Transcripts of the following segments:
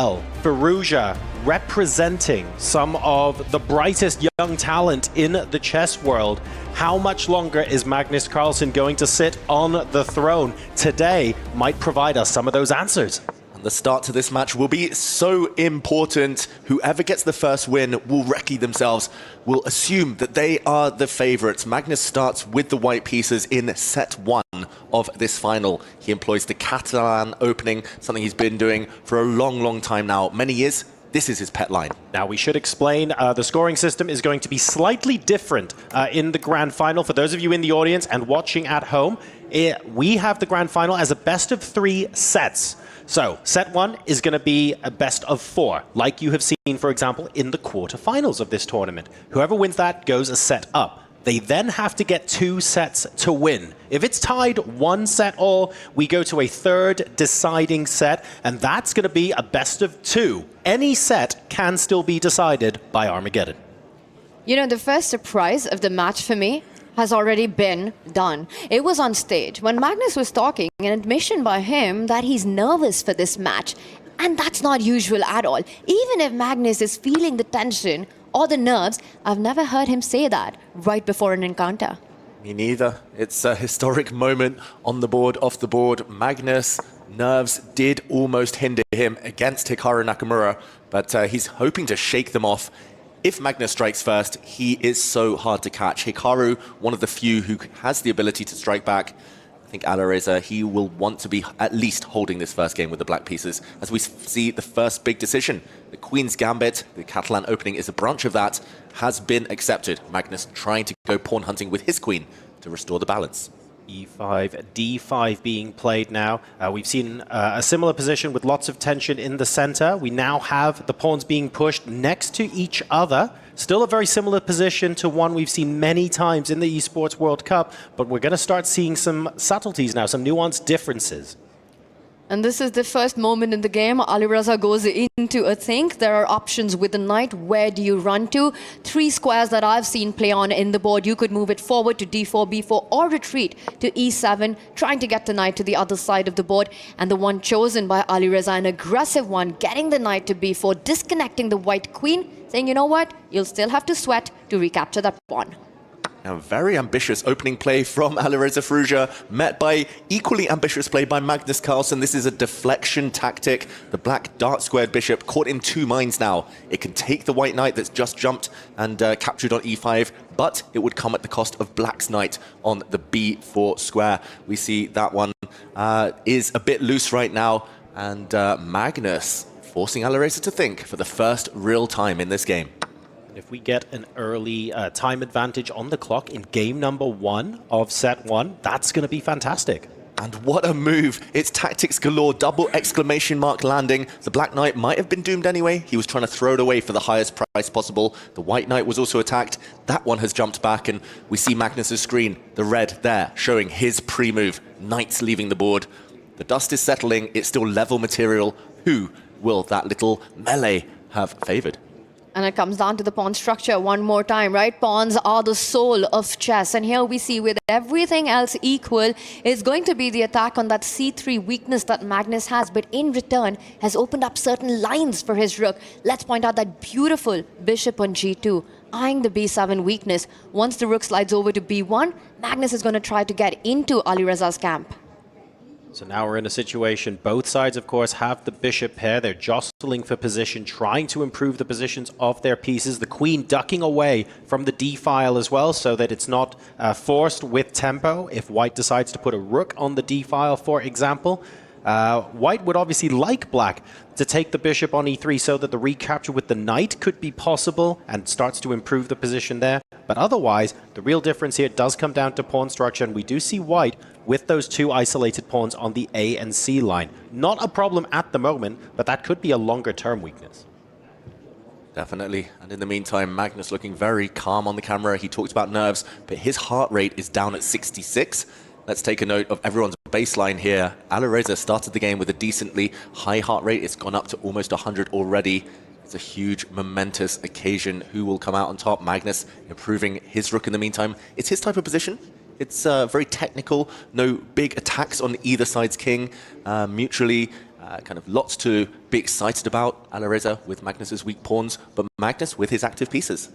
Firouzja representing some of the brightest young talent in the chess world. How much longer is Magnus Carlsen going to sit on the throne? Today might provide us some of those answers. The start to this match will be so important. Whoever gets the first win will recce themselves, will assume that they are the favorites. Magnus starts with the white pieces in set one of this final. He employs the Catalan opening, something he's been doing for a long, long time now. Many years. This is his pet line. Now, we should explain the scoring system is going to be slightly different in the grand final. For those of you in the audience and watching at home, we have the grand final as a best of 3 sets. So, set 1 is going to be a best of 4, like you have seen, for example, in the quarterfinals of this tournament. Whoever wins that goes a set up. They then have to get 2 sets to win. If it's tied 1 set all, we go to a third deciding set, and that's going to be a best of 2. Any set can still be decided by Armageddon. You know, the first surprise of the match for me has already been done. It was on stage when Magnus was talking, an admission by him that he's nervous for this match. And that's not usual at all. Even if Magnus is feeling the tension or the nerves, I've never heard him say that right before an encounter. Me neither. It's a historic moment on the board, off the board. Magnus' nerves did almost hinder him against Hikaru Nakamura, but he's hoping to shake them off. If Magnus strikes first, he is so hard to catch. Hikaru, one of the few who has the ability to strike back. I think Alireza, he will want to be at least holding this first game with the black pieces. As we see the first big decision, the Queen's Gambit, the Catalan opening is a branch of that, has been accepted. Magnus trying to go pawn hunting with his queen to restore the balance. E5, D5 being played now. We've seen a similar position with lots of tension in the center. We now have the pawns being pushed next to each other. Still a very similar position to one we've seen many times in the Esports World Cup, but we're going to start seeing some subtleties now, some nuanced differences. And this is the first moment in the game. Alireza goes into a think. There are options with the knight. Where do you run to? 3 squares that I've seen play on in the board. You could move it forward to d4, b4, or retreat to e7, trying to get the knight to the other side of the board. And the one chosen by Alireza, an aggressive one, getting the knight to b4, disconnecting the white queen, saying, you know what? You'll still have to sweat to recapture that pawn. A very ambitious opening play from Alireza Firouzja, met by equally ambitious play by Magnus Carlsen. This is a deflection tactic. The black dart-squared bishop caught in 2 minds now. It can take the white knight that's just jumped and captured on e5, but it would come at the cost of black's knight on the b4 square. We see that one is a bit loose right now, and Magnus forcing Alireza to think for the first real time in this game. If we get an early time advantage on the clock in game number 1 of set 1, that's going to be fantastic. And what a move. It's tactics galore, double exclamation mark landing. The black knight might have been doomed anyway. He was trying to throw it away for the highest price possible. The white knight was also attacked. That one has jumped back, and we see Magnus's screen, the red there, showing his pre-move. Knights leaving the board. The dust is settling. It's still level material. Who will that little melee have favored? And it comes down to the pawn structure one more time, right? Pawns are the soul of chess. And here we see with everything else equal, is going to be the attack on that c3 weakness that Magnus has, but in return has opened up certain lines for his rook. Let's point out that beautiful bishop on g2, eyeing the b7 weakness. Once the rook slides over to b1, Magnus is going to try to get into Alireza's camp. So now we're in a situation, both sides, of course, have the bishop pair. They're jostling for position, trying to improve the positions of their pieces. The queen ducking away from the d-file as well, so that it's not forced with tempo. If white decides to put a rook on the d-file, for example, white would obviously like black to take the bishop on e3 so that the recapture with the knight could be possible and starts to improve the position there. But otherwise, the real difference here does come down to pawn structure, and we do see white with those 2 isolated pawns on the A and C line. Not a problem at the moment, but that could be a longer-term weakness. Definitely. And in the meantime, Magnus looking very calm on the camera. He talked about nerves, but his heart rate is down at 66. Let's take a note of everyone's baseline here. Alireza started the game with a decently high heart rate. It's gone up to almost 100 already. It's a huge, momentous occasion. Who will come out on top? Magnus improving his rook in the meantime. It's his type of position. It's very technical. No big attacks on either side's king. Mutually Kind of lots to be excited about, Alireza with Magnus's weak pawns, but Magnus with his active pieces.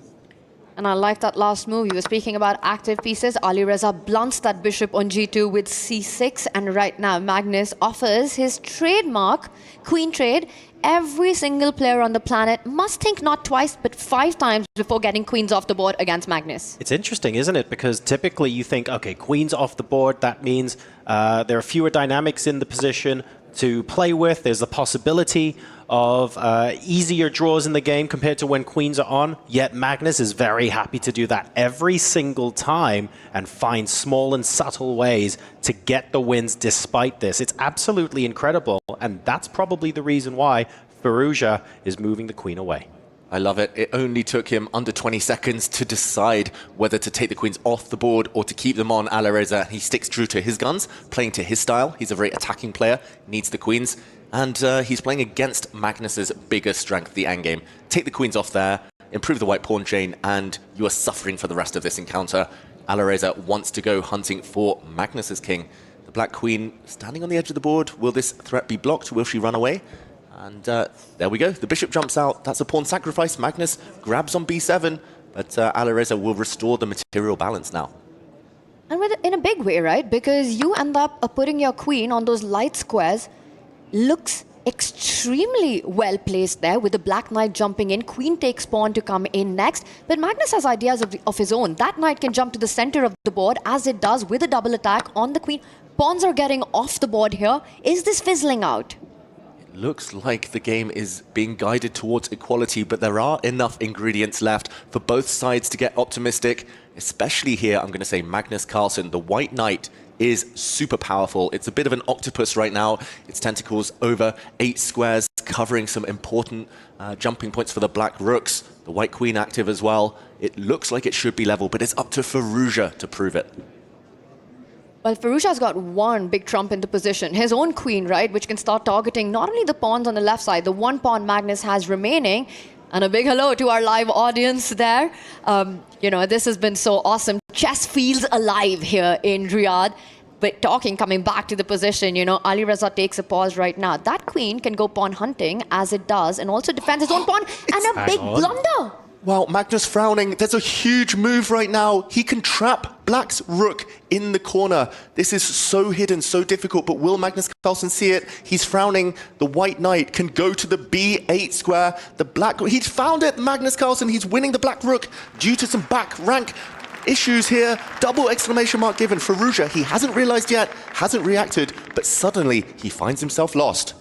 And I like that last move. You were speaking about active pieces. Alireza blunts that bishop on g2 with c6. And right now, Magnus offers his trademark queen trade. Every single player on the planet must think not twice, but 5 times before getting queens off the board against Magnus. It's interesting, isn't it? Because typically you think, okay, queens off the board, that means there are fewer dynamics in the position to play with. There's the possibility of easier draws in the game compared to when queens are on. Yet Magnus is very happy to do that every single time and find small and subtle ways to get the wins despite this. It's absolutely incredible, and that's probably the reason why Firouzja is moving the queen away. I love it. It only took him under 20 seconds to decide whether to take the queens off the board or to keep them on. Alireza, he sticks true to his guns, playing to his style. He's a very attacking player, needs the queens, and he's playing against Magnus's biggest strength, the endgame. Take the queens off there, improve the white pawn chain, and you are suffering for the rest of this encounter. Alireza wants to go hunting for Magnus's king. The black queen standing on the edge of the board. Will this threat be blocked? Will she run away? And there we go. The bishop jumps out. That's a pawn sacrifice. Magnus grabs on b7, but Alireza will restore the material balance now. And in a big way, right? Because you end up putting your queen on those light squares. Looks extremely well placed there with the black knight jumping in. Queen takes pawn to come in next. But Magnus has ideas of his own. That knight can jump to the center of the board, as it does with a double attack on the queen. Pawns are getting off the board here. Is this fizzling out? Looks like the game is being guided towards equality, but there are enough ingredients left for both sides to get optimistic, especially here. I'm going to say Magnus Carlsen, the white knight, is super powerful. It's a bit of an octopus right now. Its tentacles over 8 squares, covering some important jumping points for the black rooks. The white queen active as well. It looks like it should be level, but it's up to Firouzja to prove it. Well, Firouzja's got one big trump in the position. His own queen, right, which can start targeting not only the pawns on the left side, the one pawn Magnus has remaining. And a big hello to our live audience there. You know, this has been so awesome. Chess feels alive here in Riyadh. But coming back to the position, you know, Alireza takes a pause right now. That queen can go pawn hunting, as it does, and also defend his own pawn. And a big blunder. Wow, Magnus frowning. There's a huge move right now. He can trap black's rook in the corner. This is so hidden, so difficult, but will Magnus Carlsen see it? He's frowning. The white knight can go to the b8 square. The black, he's found it, Magnus Carlsen. He's winning the black rook due to some back rank issues here. Double exclamation mark given. Firouzja, he hasn't realized yet, hasn't reacted, but suddenly he finds himself lost.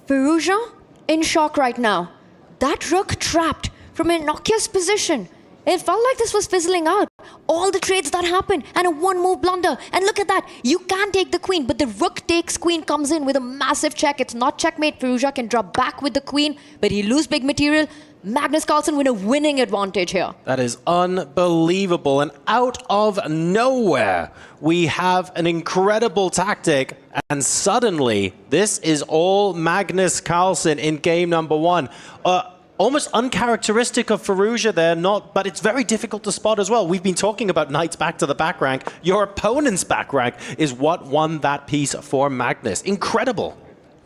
Firouzja in shock right now. That rook trapped from an innocuous position. It felt like this was fizzling out. All the trades that happened and a one-move blunder. And look at that. You can take the queen, but the rook takes queen, comes in with a massive check. It's not checkmate. Firouzja can drop back with the queen, but he lose big material. Magnus Carlsen with a winning advantage here. That is unbelievable. And out of nowhere, we have an incredible tactic. And suddenly, this is all Magnus Carlsen in game number 1. Almost uncharacteristic of Firouzja there, but it's very difficult to spot as well. We've been talking about knights back to the back rank. Your opponent's back rank is what won that piece for Magnus. Incredible.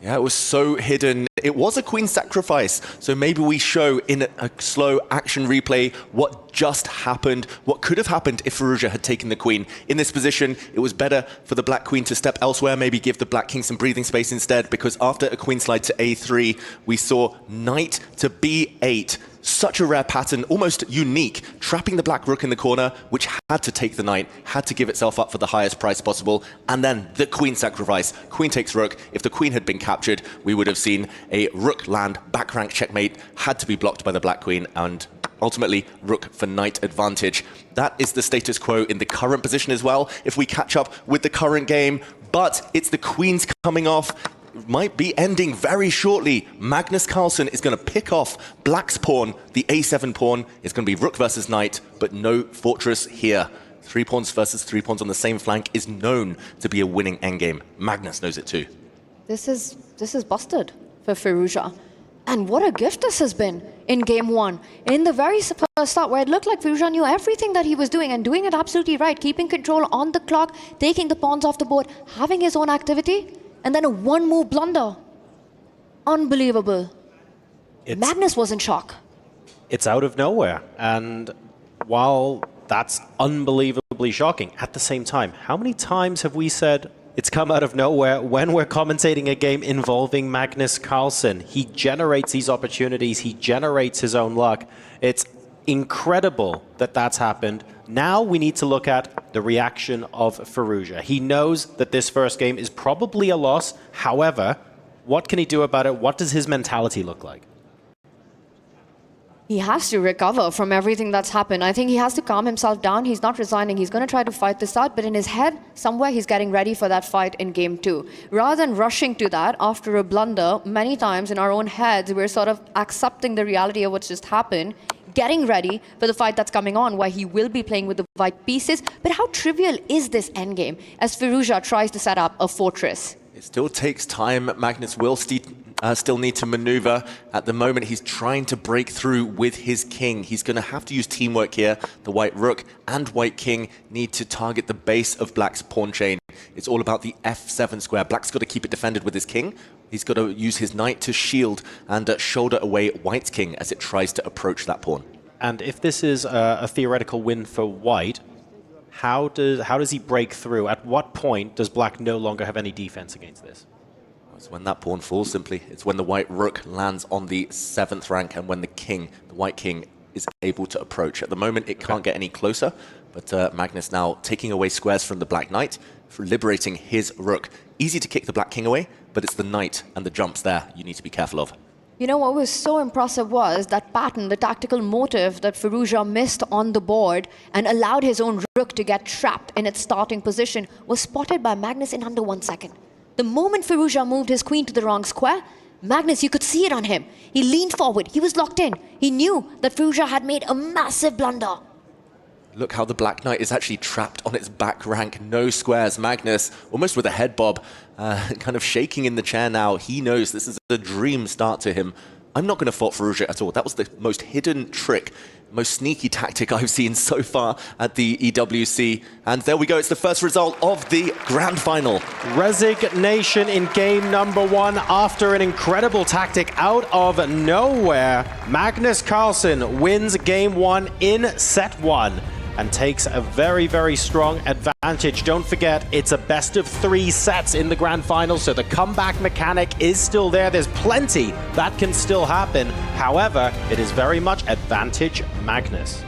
Yeah, it was so hidden. It was a queen sacrifice, so maybe we show in a slow action replay what just happened, what could have happened if Firouzja had taken the queen. In this position, it was better for the black queen to step elsewhere, maybe give the black king some breathing space instead, because after a queen slide to a3, we saw knight to b8. Such a rare pattern, almost unique, trapping the black rook in the corner, which had to take the knight, had to give itself up for the highest price possible, and then the queen sacrifice. Queen takes rook. If the queen had been captured, we would have seen a rook land, back rank checkmate, had to be blocked by the black queen, and ultimately rook for knight advantage. That is the status quo in the current position as well, if we catch up with the current game, but it's the queens coming off. Might be ending very shortly. Magnus Carlsen is going to pick off black's pawn. The a7 pawn is going to be rook versus knight, but no fortress here. 3 pawns versus 3 pawns on the same flank is known to be a winning endgame. Magnus knows it too. This is busted for Firouzja. And what a gift this has been in game 1. In the very first start, where it looked like Firouzja knew everything that he was doing and doing it absolutely right, keeping control on the clock, taking the pawns off the board, having his own activity, and then a one-move blunder. Unbelievable. It's, Magnus was in shock. it's out of nowhere. And while that's unbelievably shocking, at the same time, how many times have we said it's come out of nowhere when we're commentating a game involving Magnus Carlsen? He generates these opportunities. He generates his own luck. It's incredible that that's happened. Now we need to look at the reaction of Firouzja. He knows that this first game is probably a loss. However, what can he do about it? What does his mentality look like? He has to recover from everything that's happened. I think he has to calm himself down. He's not resigning. He's going to try to fight this out, but in his head, somewhere he's getting ready for that fight in game 2. Rather than rushing to that after a blunder, many times in our own heads, we're sort of accepting the reality of what's just happened, getting ready for the fight that's coming on, where he will be playing with the white pieces. But how trivial is this endgame as Firouzja tries to set up a fortress? It still takes time. Magnus will still need to maneuver. At the moment, he's trying to break through with his king. He's going to have to use teamwork here. The white rook and white king need to target the base of black's pawn chain. It's all about the f7 square. Black's got to keep it defended with his king. He's got to use his knight to shield and shoulder away white's king as it tries to approach that pawn. And if this is a theoretical win for white, how does he break through? At what point does black no longer have any defense against this? It's when that pawn falls, simply. It's when the white rook lands on the 7th rank and when the king, the white king, is able to approach. At the moment, it can't get any closer, but Magnus now taking away squares from the black knight, for liberating his rook. Easy to kick the black king away, but it's the knight and the jumps there you need to be careful of. You know, what was so impressive was that pattern, the tactical motive that Firouzja missed on the board and allowed his own rook to get trapped in its starting position was spotted by Magnus in under 1 second. The moment Firouzja moved his queen to the wrong square, Magnus, you could see it on him. He leaned forward. He was locked in. He knew that Firouzja had made a massive blunder. Look how the black knight is actually trapped on its back rank. No squares. Magnus, almost with a head bob, kind of shaking in the chair now. He knows this is a dream start to him. I'm not going to fault Firouzja at all. That was the most hidden trick, most sneaky tactic I've seen so far at the EWC. And there we go. It's the first result of the grand final. Resignation in game number 1 after an incredible tactic out of nowhere. Magnus Carlsen wins game 1 in set 1 and takes a very, very strong advantage. Don't forget, it's a best of 3 sets in the grand final, so the comeback mechanic is still there. There's plenty that can still happen. However, it is very much advantage Magnus.